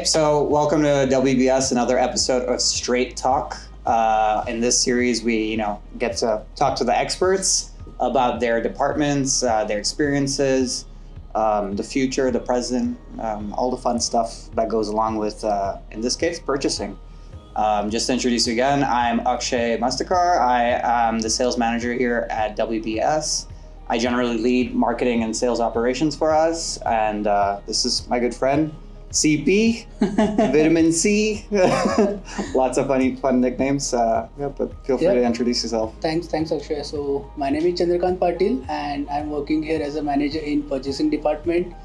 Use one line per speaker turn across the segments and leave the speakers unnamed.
Okay, so welcome to WBS, another episode of Straight Talk. In this series, we get to talk to the experts about their departments, their experiences, the future, the present, all the fun stuff that goes along with, in this case, purchasing. Just to introduce you again, I'm Akshay Mustakar. I am the sales manager here at WBS. I generally lead marketing and sales operations for us, and this is my good friend, CP, Vitamin C. Lots of fun nicknames. But feel free to introduce yourself.
Thanks, Akshay. So my name is Chandrakant Patil, and I'm working here as a manager in purchasing department,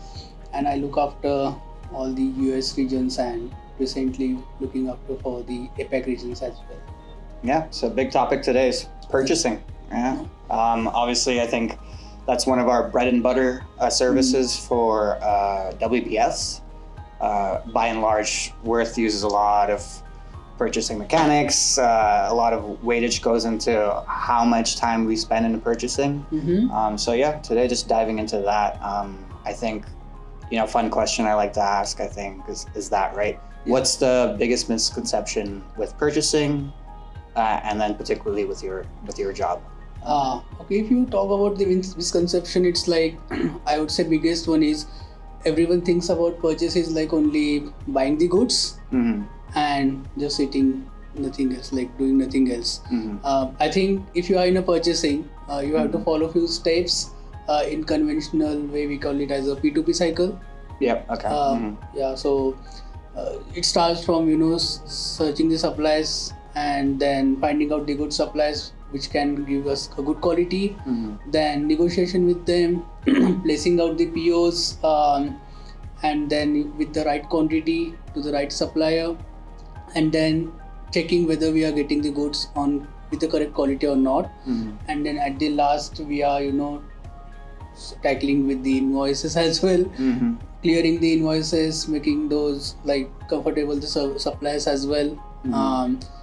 and I look after all the US regions and recently looking after for the APAC regions as well.
Yeah, so big topic today is purchasing. Yeah. Obviously, I think that's one of our bread and butter services for WBS. By and large, Worth uses a lot of purchasing mechanics. A lot of weightage goes into how much time we spend in purchasing. So yeah, today just diving into that. I think, fun question I like to ask, I think, is that, right? Yeah. What's the biggest misconception with purchasing, and then particularly with your job?
Okay, if you talk about the misconception, it's like, I would say biggest one is everyone thinks about purchase is like only buying the goods and just sitting nothing else, like doing nothing else. I think if you are in a purchasing, you have to follow few steps in conventional way, we call it as a P2P cycle.
Yep. Okay.
Yeah, so it starts from searching the suppliers and then finding out the good suppliers which can give us a good quality, then negotiation with them, placing out the POs, and then with the right quantity to the right supplier, and then checking whether we are getting the goods on with the correct quality or not. And then at the last we are tackling with the invoices as well, clearing the invoices, making those like comfortable the suppliers as well.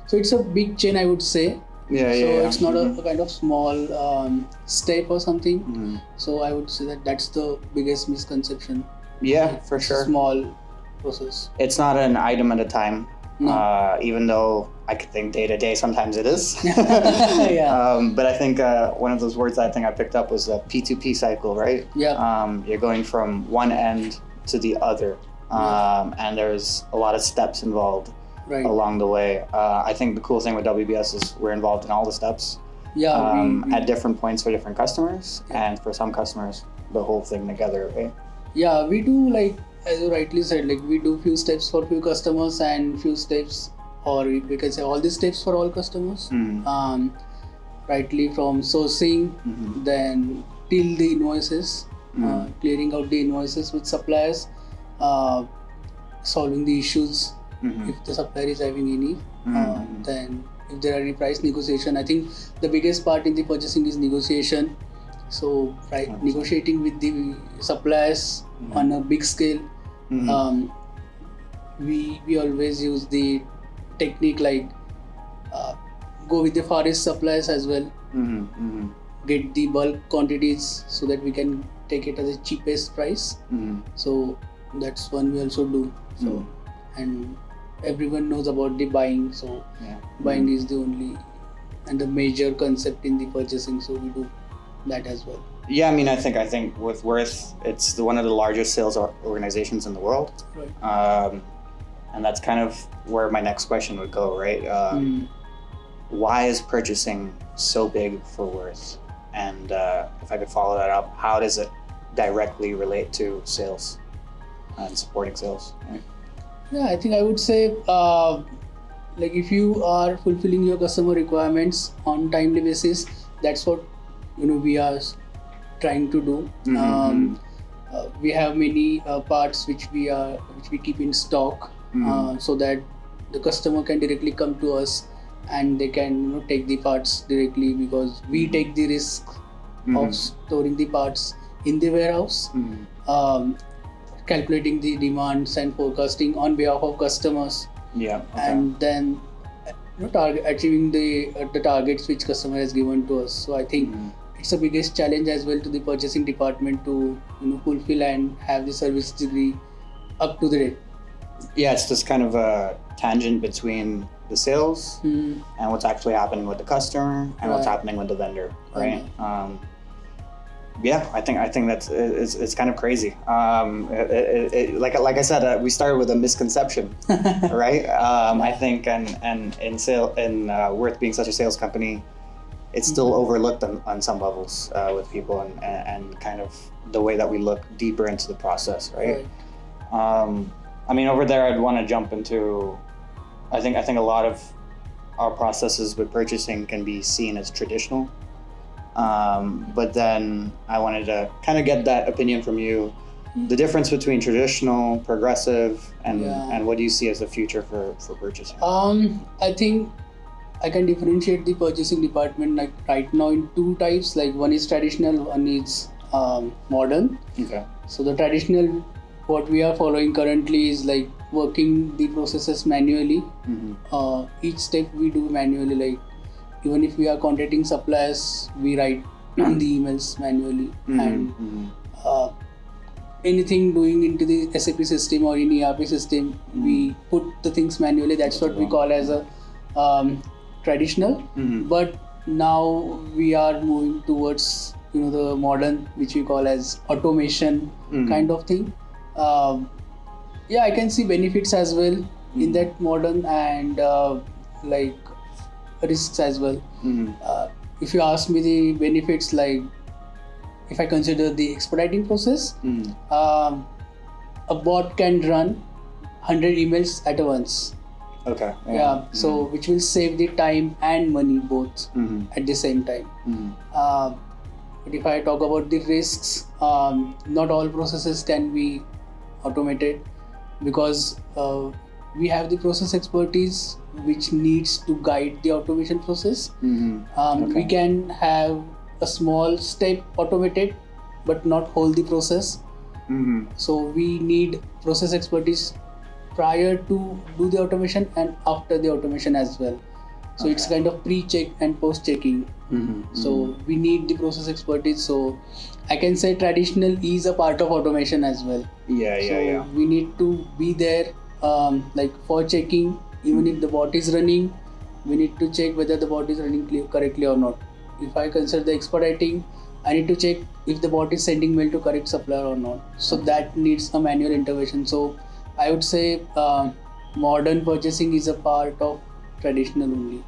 So it's a big chain, I would say. It's not a kind of small step or something. So I would say that's the biggest misconception.
Yeah, for sure.
Small process.
It's not an item at a time.
No.
Even though I could think day to day, sometimes it is.
Yeah.
But I think one of those words I think I picked up was the P2P cycle, right?
Yeah.
You're going from one end to the other, and there's a lot of steps involved. Right. Along the way. I think the cool thing with WBS is we're involved in all the steps.
Yeah.
At different points for different customers, and for some customers, the whole thing together, right?
Yeah, we do, like as you rightly said, like we do few steps for few customers and few steps, or we can say all the steps for all customers. Rightly from sourcing, then till the invoices, clearing out the invoices with suppliers, solving the issues. If the supplier is having any, then if there are any price negotiation, I think the biggest part in the purchasing is negotiation. So negotiating with the suppliers on a big scale. We always use the technique like go with the farthest suppliers as well. Get the bulk quantities so that we can take it as the cheapest price. So that's one we also do. So and everyone knows about the buying, so buying is the only and the major concept in the purchasing, so we do that as well.
Yeah, I mean, I think with Worth, it's one of the largest sales organizations in the world.
Right.
And that's kind of where my next question would go, right? Why is purchasing so big for Worth? And if I could follow that up, how does it directly relate to sales and supporting sales? Right?
Yeah, I think I would say like if you are fulfilling your customer requirements on timely basis, that's what we are trying to do. We have many parts which we keep in stock, so that the customer can directly come to us and they can take the parts directly, because we take the risk of storing the parts in the warehouse. Calculating the demands and forecasting on behalf of customers, and then achieving the targets which customer has given to us. So I think it's the biggest challenge as well to the purchasing department to fulfill and have the service degree up to the date.
Yeah, it's just kind of a tangent between the sales and what's actually happening with the customer and what's happening with the vendor, right? Yeah, I think that's it's kind of crazy. Like I said, we started with a misconception, right? I think and in Worth being such a sales company, it's still overlooked on some levels with people and kind of the way that we look deeper into the process, right? I mean, over there, I'd want to jump into. I think a lot of our processes with purchasing can be seen as traditional. But then I wanted to kind of get that opinion from you, the difference between traditional, progressive, and what do you see as the future for purchasing?
I think I can differentiate the purchasing department like right now in two types. Like one is traditional, one is modern.
Okay.
So the traditional, what we are following currently is like working the processes manually. Each step we do manually. Like even if we are contacting suppliers, we write the emails manually, and anything doing into the SAP system or in ERP system, we put the things manually. That's what we call as a traditional. But now we are moving towards the modern, which we call as automation kind of thing. Yeah, I can see benefits as well in that modern and like risks as well. If you ask me the benefits, like if I consider the expediting process, a bot can run 100 emails at once.
Okay.
So which will save the time and money both at the same time. But if I talk about the risks, not all processes can be automated because we have the process expertise which needs to guide the automation process. We can have a small step automated but not whole the process. So we need process expertise prior to do the automation and after the automation as well. So it's kind of pre-check and post-checking. So we need the process expertise. So I can say traditional is a part of automation as well. So we need to be there like for checking, even if the bot is running, we need to check whether the bot is running correctly or not. If I consider the expediting, I need to check if the bot is sending mail to correct supplier or not. So that needs a manual intervention. So I would say modern purchasing is a part of traditional only.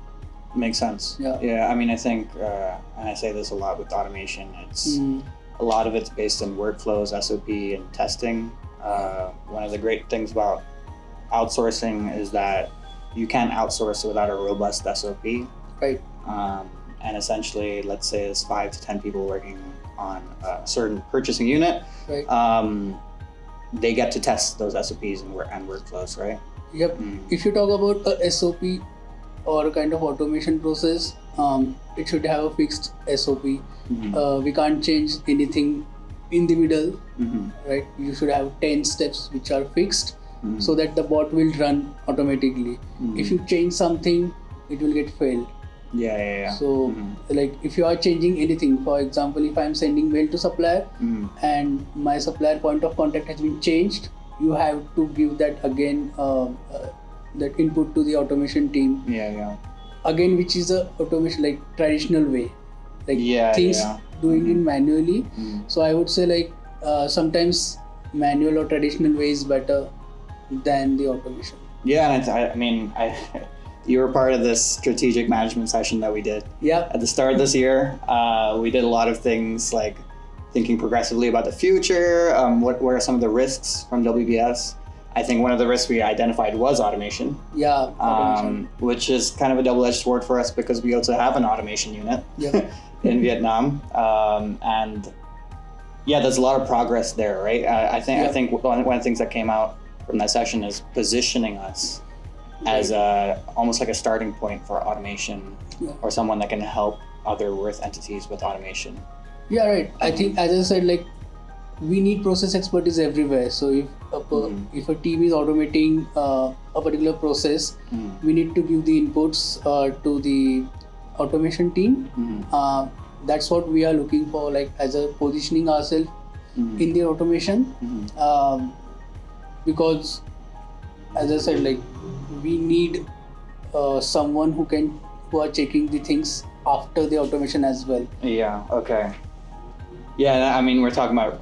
Makes sense. I mean, I think, and I say this a lot with automation, it's a lot of it's based in workflows, SOP, and testing. One of the great things about outsourcing is that you can't outsource without a robust SOP.
Right.
And essentially, let's say there's 5 to 10 people working on a certain purchasing unit.
Right.
They get to test those SOPs and workflows, right?
Yep. If you talk about a SOP or a kind of automation process, it should have a fixed SOP. We can't change anything in the middle, right? You should have 10 steps which are fixed so that the bot will run automatically. If you change something, it will get failed. So like if you are changing anything, for example, if I'm sending mail to supplier and my supplier point of contact has been changed, you have to give that again that input to the automation team. Again, which is a automation like traditional way, like things doing it manually. So I would say like sometimes manual or traditional way is better than the automation.
And I mean you were part of this strategic management session that we did at the start of this year. We did a lot of things like thinking progressively about the future. What are some of the risks from WBS? I think one of the risks we identified was automation.
Automation.
Which is kind of a double-edged sword for us because we also have an automation unit in Vietnam. And there's a lot of progress there, right? I think one of the things that came out from that session is positioning us as almost like a starting point for automation or someone that can help other Worth entities with automation.
I think, as I said, like we need process expertise everywhere. So if a team is automating a particular process, we need to give the inputs to the automation team. That's what we are looking for, like as a positioning ourselves in the automation, because as I said, like we need someone who are checking the things after the automation as well.
Yeah. Okay. Yeah. I mean, we're talking about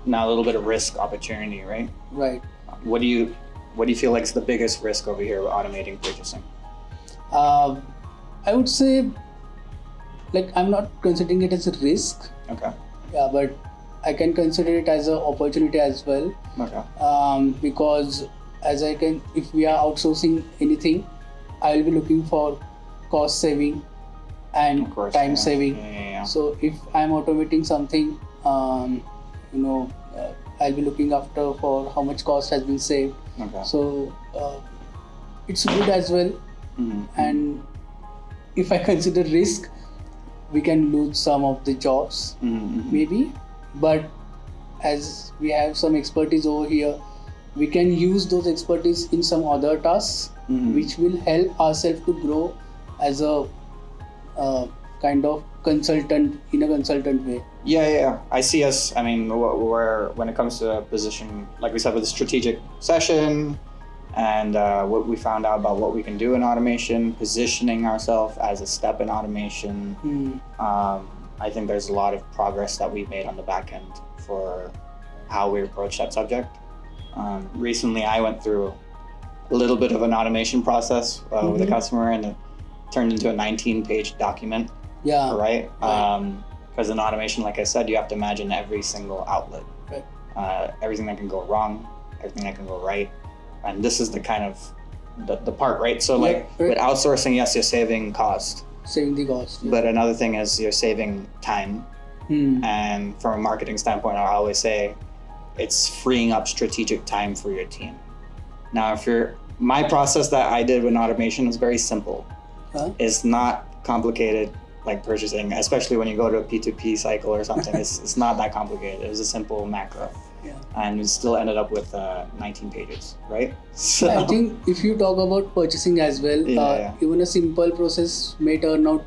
now a little bit of risk opportunity, right?
Right.
What do you feel like is the biggest risk over here with automating purchasing?
I would say, like, I'm not considering it as a risk.
Okay.
Yeah, but I can consider it as an opportunity as well.
Okay.
Because if we are outsourcing anything, I will be looking for cost saving and
Of course,
time
yeah.
saving.
Yeah.
So if I'm automating something, I'll be looking after for how much cost has been saved.
Okay.
So it's good as well.
Mm-hmm.
And if I consider risk, we can lose some of the jobs,
Mm-hmm.
maybe. But as we have some expertise over here, we can use those expertise in some other tasks,
Mm-hmm.
which will help ourselves to grow as a kind of consultant in a consultant way.
Yeah. I see us. I mean, we're when it comes to a position, like we said, with a strategic session, and what we found out about what we can do in automation, positioning ourselves as a step in automation. I think there's a lot of progress that we've made on the back end for how we approach that subject. Recently, I went through a little bit of an automation process with a customer, and it turned into a 19-page document.
Yeah.
Right? Because in automation, like I said, you have to imagine every single outlet.
Right.
Everything that can go wrong, everything that can go right. And this is the kind of the part, right? So
Yeah,
like
right.
with outsourcing, yes, you're saving cost.
Saving the cost. Yeah.
But another thing is you're saving time. And from a marketing standpoint, I always say it's freeing up strategic time for your team. Now, my process that I did with automation is very simple. It's not complicated like purchasing, especially when you go to a P2P cycle or something. It's not that complicated. It was a simple macro.
Yeah.
And we still ended up with 19 pages, right? So,
I think if you talk about purchasing as well,
Yeah.
even a simple process may turn out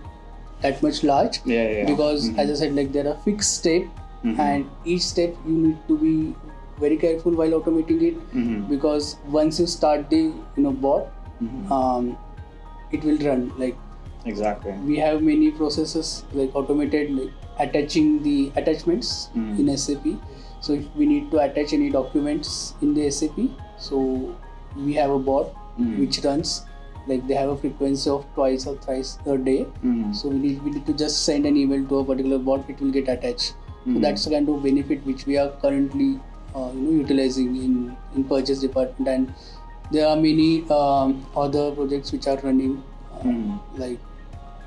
that much large.
Yeah.
Because as I said, like there are fixed steps, and each step you need to be very careful while automating it, because once you start the bot, it will run. Like
Exactly.
we have many processes like automated, like attaching the attachments in SAP. So if we need to attach any documents in the SAP, so we have a bot which runs, like they have a frequency of twice or thrice a day. So we need to just send an email to a particular bot, it will get attached. So that's the kind of benefit which we are currently utilizing in purchase department, and there are many other projects which are running like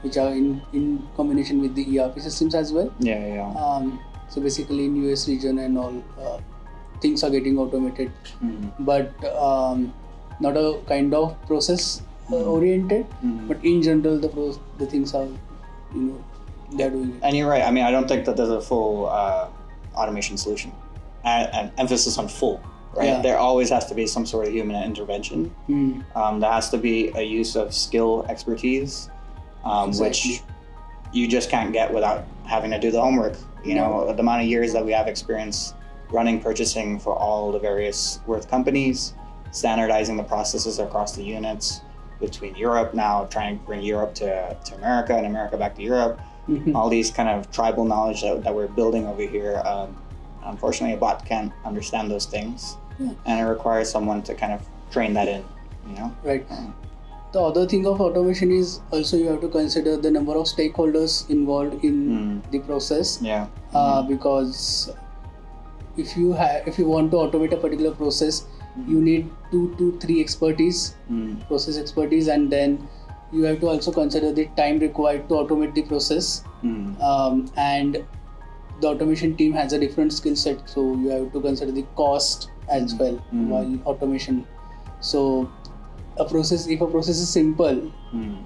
which are in combination with the ERP systems as well.
Yeah.
So basically in US region and all, things are getting automated, but not a kind of process oriented, but in general the things are they're doing it.
And you're right. I mean, I don't think that there's a full automation solution. And emphasis on full, right?
Yeah.
There always has to be some sort of human intervention. There has to be a use of skill expertise,
Exactly.
which you just can't get without having to do the homework. You know, the amount of years that we have experience running purchasing for all the various worth companies, standardizing the processes across the units between Europe now, trying to bring Europe to America and America back to Europe. All these kind of tribal knowledge that we're building over here. Unfortunately, a bot can't understand those things, and it requires someone to kind of train that in,
Right. The other thing of automation is also you have to consider the number of stakeholders involved in the process.
Yeah.
Because if you want to automate a particular process, you need 2 to 3 process expertise, and then you have to also consider the time required to automate the process. And the automation team has a different skill set, so you have to consider the cost as well while automation. So if a process is simple,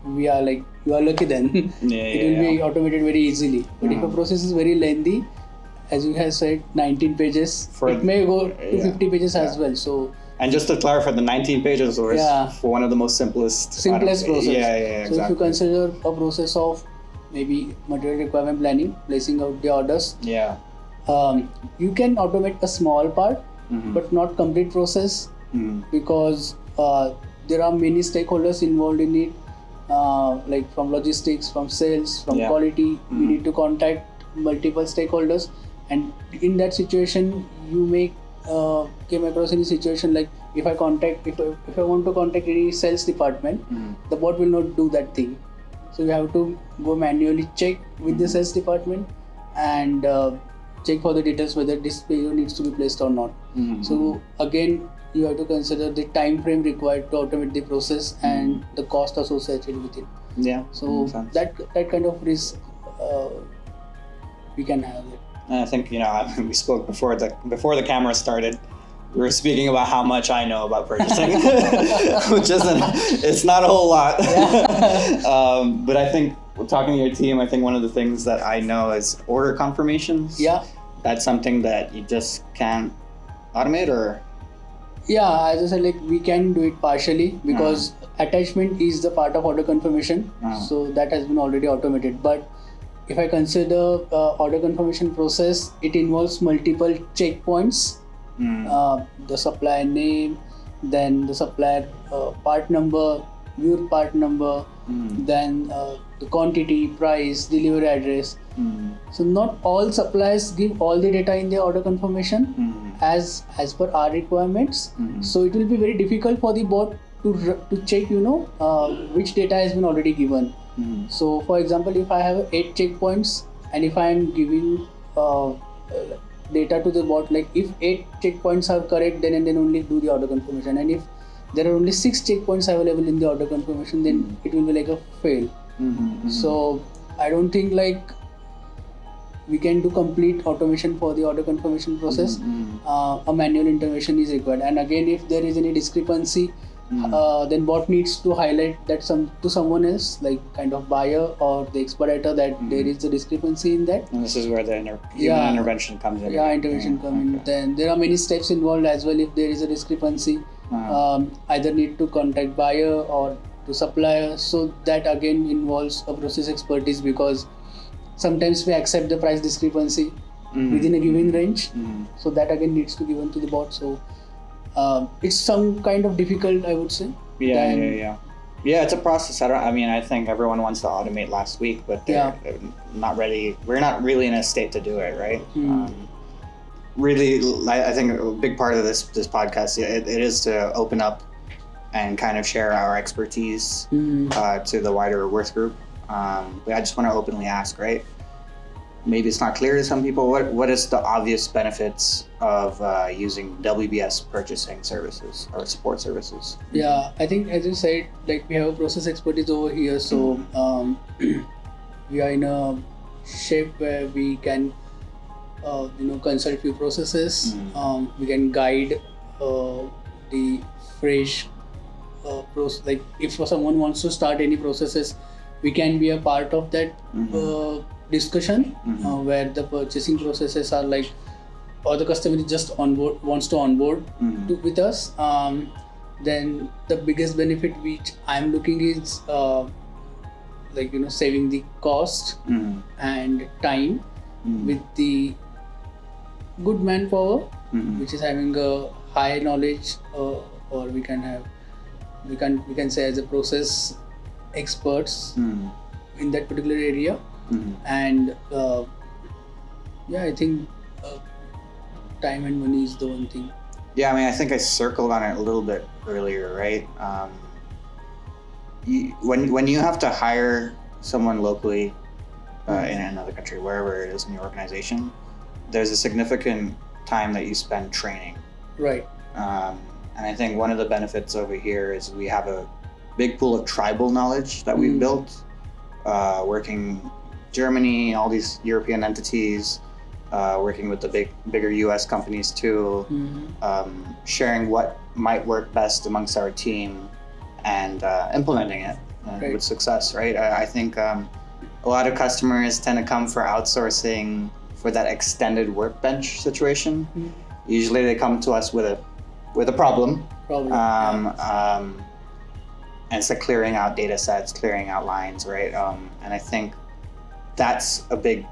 we are like, you are lucky then. It will be automated very easily. But if a process is very lengthy, as you have said, 19 pages, it may go to 50 pages as well. So,
and just to clarify, the 19 pages was for one of the most simplest
process.
Yeah,
so
exactly.
if you consider a process of maybe material requirement planning, placing out the orders, you can automate a small part, but not complete process, because there are many stakeholders involved in it, like from logistics, from sales, from quality. We need to contact multiple stakeholders, and in that situation, you may came across any situation like if I want to contact any sales department, the bot will not do that thing. So you have to go manually check with the sales department and check for the details whether this PO needs to be placed or not. So again, you have to consider the time frame required to automate the process and the cost associated with it.
Yeah.
So that kind of risk we can have it.
And I think we spoke before the camera started. We were speaking about how much I know about purchasing, which it's not a whole lot. But I think talking to your team, I think one of the things that I know is order confirmations.
Yeah.
That's something that you just can't automate, or?
Yeah, as I said, like we can do it partially because attachment is the part of order confirmation. So that has been already automated. But if I consider order confirmation process, it involves multiple checkpoints. The supplier name, then the supplier part number, your part number, then the quantity, price, delivery address. So not all suppliers give all the data in their order confirmation as per our requirements. So it will be very difficult for the bot to check which data has been already given. So for example, if I have 8 checkpoints and if I am giving data to the bot, like if 8 checkpoints are correct, then and then only do the order confirmation, and if there are only 6 checkpoints available in the order confirmation, then it will be like a fail. So I don't think like we can do complete automation for the order confirmation process. A manual intervention is required, and again, if there is any discrepancy, then bot needs to highlight that to someone else, like kind of buyer or the expediter, that there is a discrepancy in that.
And this is where the human intervention comes in.
Yeah, intervention comes in. Then there are many steps involved as well. If there is a discrepancy, either need to contact buyer or to supplier. So that again involves a process expertise, because sometimes we accept the price discrepancy within a given range. So that again needs to be given to the bot. So it's some kind of difficult, I would say.
Yeah, it's a process. I think everyone wants to automate last week, but they're not ready. We're not really in a state to do it, right? Really, I think a big part of this podcast, it is to open up and kind of share our expertise to the wider Worth group. But I just want to openly ask, right? Maybe it's not clear to some people. What is the obvious benefits of using WBS purchasing services or support services?
Yeah, I think as you said, like we have a process expertise over here, so we are in a shape where we can consult few processes. We can guide the fresh process. Like if someone wants to start any processes, we can be a part of that discussion where the purchasing processes are like, or the customer is just wants to onboard with us. Then the biggest benefit which I'm looking is saving the cost and time with the good manpower, which is having a high knowledge, or we can say as a process experts in that particular area. And I think time and money is the one thing.
Yeah, I think I circled on it a little bit earlier, right? When you have to hire someone locally in another country, wherever it is in your organization, there's a significant time that you spend training.
Right.
And I think one of the benefits over here is we have a big pool of tribal knowledge that we've built, working Germany, all these European entities, working with the bigger US companies too, sharing what might work best amongst our team and implementing it with success, right? I think a lot of customers tend to come for outsourcing for that extended workbench situation. Usually they come to us with a problem. And it's like clearing out data sets, clearing out lines, right? And I think that's a big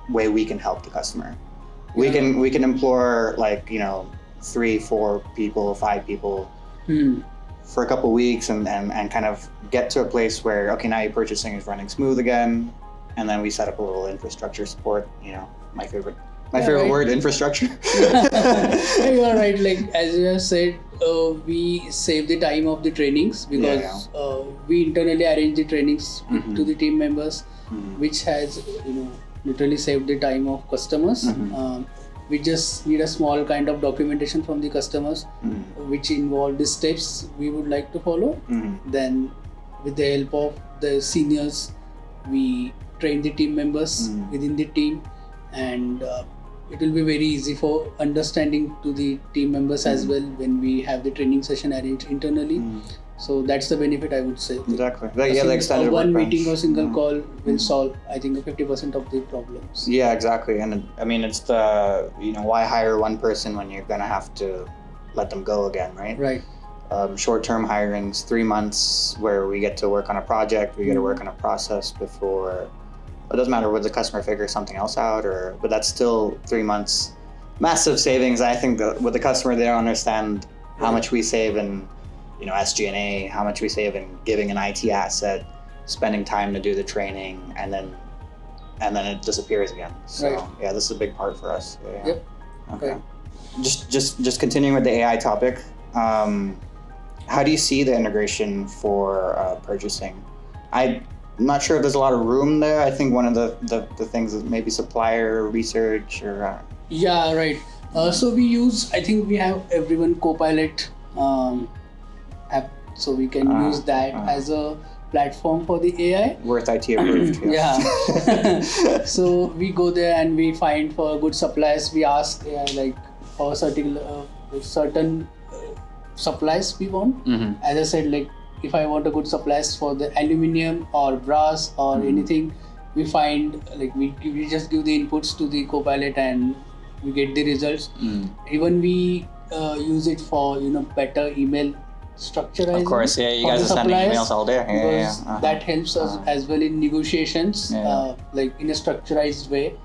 way we can help the customer. We can implore 3, 4 people, 5 people for a couple of weeks and kind of get to a place where, okay, now your purchasing is running smooth again. And then we set up a little infrastructure support, my favorite
right.
word, infrastructure.
You are right. Like as you have said, we save the time of the trainings because we internally arrange the trainings to the team members, which has literally saved the time of customers. We just need a small kind of documentation from the customers, which involve the steps we would like to follow. Then, with the help of the seniors, we train the team members within the team, and it will be very easy for understanding to the team members as well when we have the training session arranged internally. So that's the benefit, I would say.
Exactly. The extended
one
work bench.
meeting or single call will solve, I think, 50% of the problems.
Yeah, exactly. And I mean, it's the, why hire one person when you're going to have to let them go again, right?
Right.
Short-term hirings, 3 months where we get to work on a project, we get to work on a process before, it doesn't matter whether the customer figures something else out but that's still 3 months. Massive savings. I think that with the customer, they don't understand how much we save in SG&A, how much we save in giving an IT asset, spending time to do the training, and then it disappears again. So
right.
this is a big part for us. Yeah.
Yep.
Okay.
Right.
Just continuing with the AI topic. How do you see the integration for purchasing? I'm not sure if there's a lot of room there. I think one of the things is maybe supplier research or.
Yeah, right. So I think we have everyone Copilot app, so we can use that as a platform for the AI.
Worth IT approved.
Yeah. So we go there and we find for good suppliers. We ask like for certain supplies we want. As I said, like if I want a good supplies for the aluminium or brass or anything, we find like we just give the inputs to the Copilot and we get the results. Even we use it for better email structure.
Of course, yeah. You guys are sending emails all day.
Because that helps us as well in negotiations, like in a structurized way,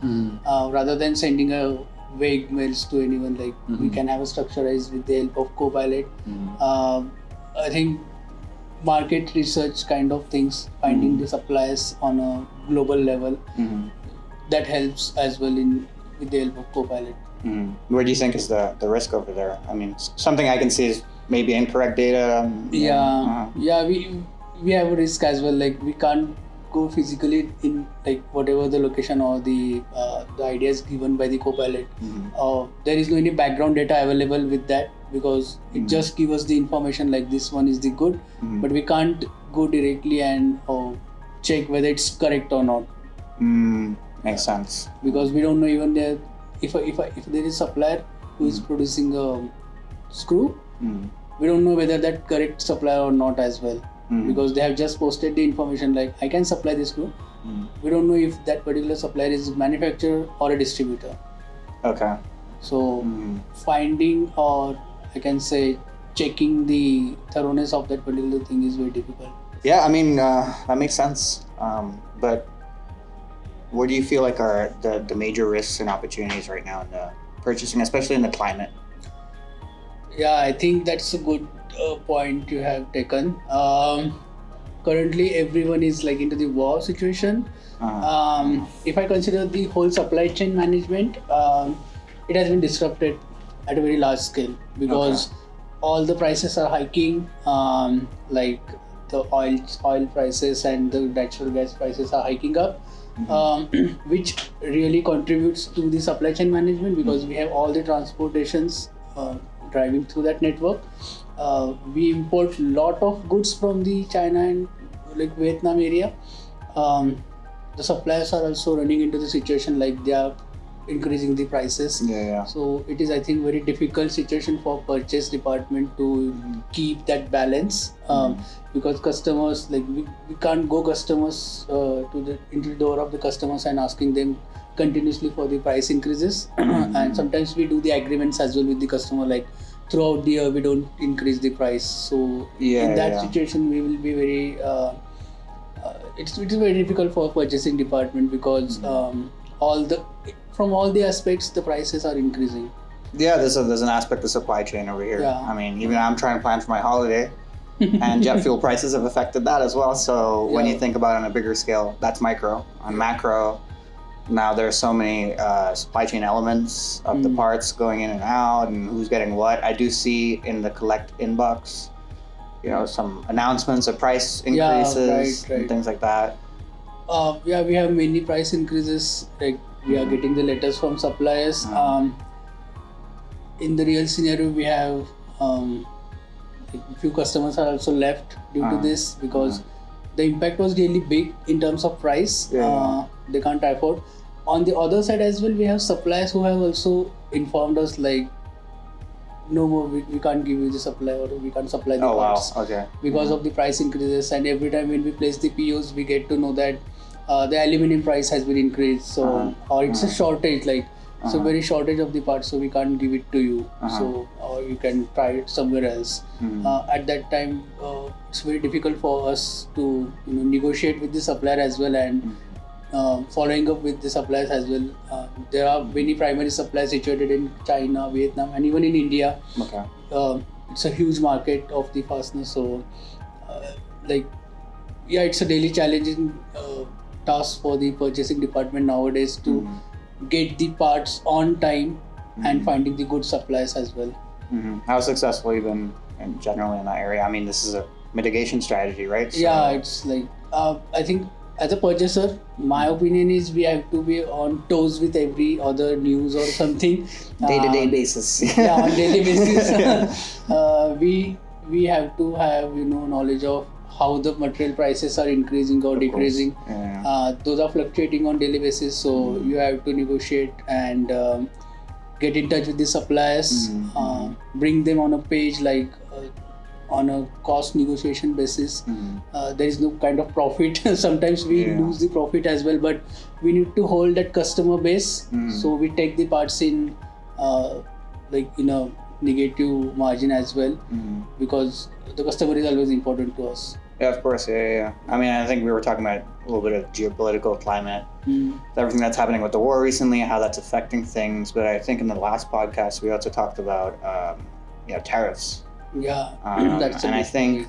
rather than sending a vague mails to anyone. Like we can have a structurized with the help of Copilot. I think market research kind of things, finding the suppliers on a global level, that helps as well with the help of Copilot.
Where do you think is the risk over there? I mean, something I can see is maybe incorrect data.
We have a risk as well. Like we can't go physically in like whatever the location or the ideas given by the Copilot. There is no any background data available with that because it just gives us the information like this one is the good, but we can't go directly and check whether it's correct or not.
Makes sense.
Because we don't know even if there is a supplier who is producing a screw, we don't know whether that correct supplier or not as well. Because they have just posted the information like I can supply this screw. We don't know if that particular supplier is a manufacturer or a distributor.
Okay.
So finding or I can say checking the thoroughness of that particular thing is very difficult.
Yeah, I mean that makes sense. But what do you feel like are the major risks and opportunities right now in the purchasing, especially in the climate?
Yeah, I think that's a good point you have taken. Currently, everyone is like into the war situation. If I consider the whole supply chain management, it has been disrupted at a very large scale because all the prices are hiking. Like the oil prices and the natural gas prices are hiking up. Which really contributes to the supply chain management because we have all the transportations driving through that network. We import lot of goods from the China and like Vietnam area. The suppliers are also running into the situation like they are increasing the prices. So it is I think very difficult situation for purchase department to keep that balance because customers like we can't go customers into the door of the customers and asking them continuously for the price increases. And sometimes we do the agreements as well with the customer like throughout the year we don't increase the price. So in that situation we will be very it is very difficult for purchasing department because from all the aspects the prices are increasing.
Yeah, there's an aspect of supply chain over here. I mean, even I'm trying to plan for my holiday and jet fuel prices have affected that as well. So when
Yeah.
you think about it on a bigger scale, that's micro. On macro, now there's so many supply chain elements of the parts going in and out, and who's getting what. I do see in the collect inbox, some announcements of price increases
right.
and things like that.
Yeah, we have many price increases. Like we are getting the letters from suppliers. In the real scenario, we have few customers are also left due to this because the impact was really big in terms of price. They can't afford. On the other side as well, we have suppliers who have also informed us like, no more, we can't give you the supply, or we can't supply the parts because of the price increases. And every time when we place the POs, we get to know that the aluminum price has been increased. So or it's a shortage, like so very shortage of the parts, so we can't give it to you. So or you can try it somewhere else. At that time, it's very difficult for us to negotiate with the supplier as well, and following up with the suppliers as well. There are many primary suppliers situated in China, Vietnam, and even in India. It's a huge market of the fastener. So, it's a daily challenging task for the purchasing department nowadays to get the parts on time and finding the good suppliers as well.
How successful you've been generally in that area? I mean, this is a mitigation strategy, right? So,
yeah, it's like I think as a purchaser, my opinion is we have to be on toes with every other news or something.
Day-to-day basis.
Yeah, on daily basis. We have to have knowledge of how the material prices are increasing or decreasing. Those are fluctuating on daily basis, so you have to negotiate and get in touch with the suppliers, bring them on a page like on a cost negotiation basis. There is no kind of profit. Sometimes we lose the profit as well, but we need to hold that customer base. So we take the parts in in a negative margin as well, because the customer is always important to us.
Yeah, of course. Yeah. I mean, I think we were talking about a little bit of geopolitical climate, everything that's happening with the war recently, how that's affecting things. But I think in the last podcast, we also talked about tariffs.
Yeah,
and I think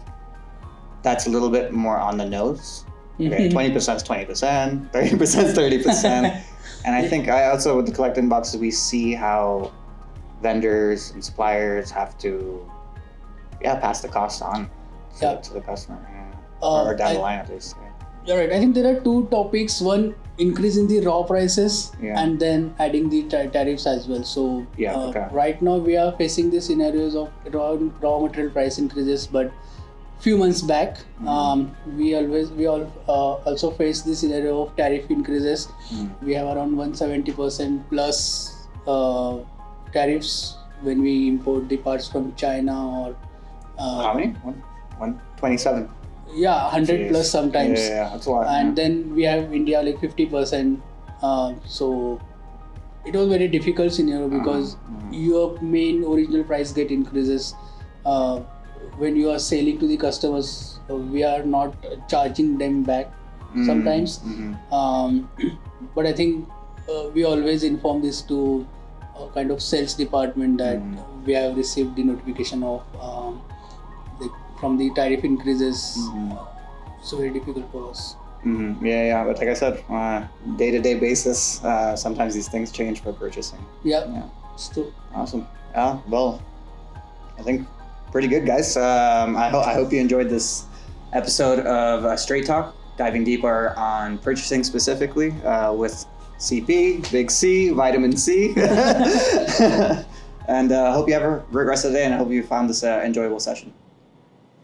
that's a little bit more on the nose. 20% is 20%, 30% is 30%. And I think also with the collect inboxes, we see how vendors and suppliers have to pass the cost on to the customer, or down the line at least.
You're right. I think there are two topics. One, increasing the raw prices, and then adding the tariffs as well. So right now we are facing the scenarios of raw material price increases, but few months back we also faced the scenario of tariff increases. We have around 170% plus tariffs when we import the parts from China, or
how many? 127.
Yeah, 100 plus sometimes.
Yeah, that's a lot.
And then we have India like 50%. So it was very difficult scenario because your main original price get increases. When you are selling to the customers, we are not charging them back sometimes. But I think we always inform this to kind of sales department that we have received the notification of from the tariff increases. So very difficult for us.
But like I said, day-to-day basis, sometimes these things change for purchasing.
It's true.
Awesome. Well, I think pretty good, guys. I hope you enjoyed this episode of Straight Talk, diving deeper on purchasing specifically with CP, Big C, Vitamin C. And hope you have a great rest of the day, and I hope you found this enjoyable session.